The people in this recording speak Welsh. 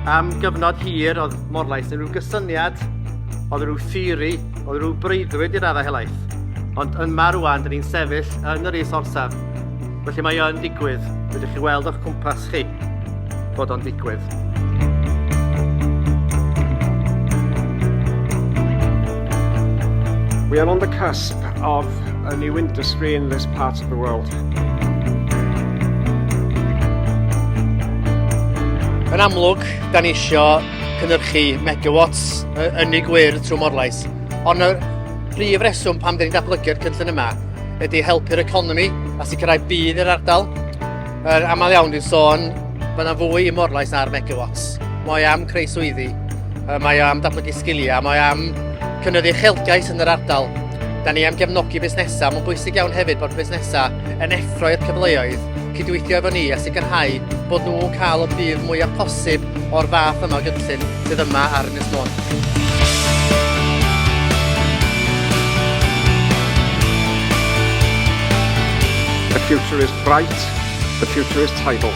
Am gyfnod hir oedd Morlais yn rhyw gysyniad, oedd rhyw theori, oedd rhyw breuddwyd i'r raddau helaeth. Ond yma rwan, dyn ni'n sefyll yn yr is-orsaf. Felly mae o'n digwydd. Rydych chi weld o'ch cwmpas chi bod o'n digwydd. We are on the cusp of a new industry in this part of the world. Yn amlwg, da ni isio cynhyrchu megawatts ynni gwyrdd trwy Morlais. Ond y prif reswm pam da ni'n datblygu'r cynllun yma ydy helpu'r economi a sicrhau bydd i'r ardal. Amal iawn dwi'n sôn bod yna fwy i Morlais na'r megawatts. Mae am creu swyddi, mae am datblygu sgiliau, mae am cynyddu uchelgais yn yr ardal. Da ni am gefnogi busnesau, mae'n bwysig iawn hefyd bod busnesau yn effro i'r cyfleoedd, cydweithio efo ni a sicrhau bod nhw'n cael y bydd mwyaf posib o'r fath yma o gynllun sydd yma ar Ynys Môn. The future is bright, the future is tidal.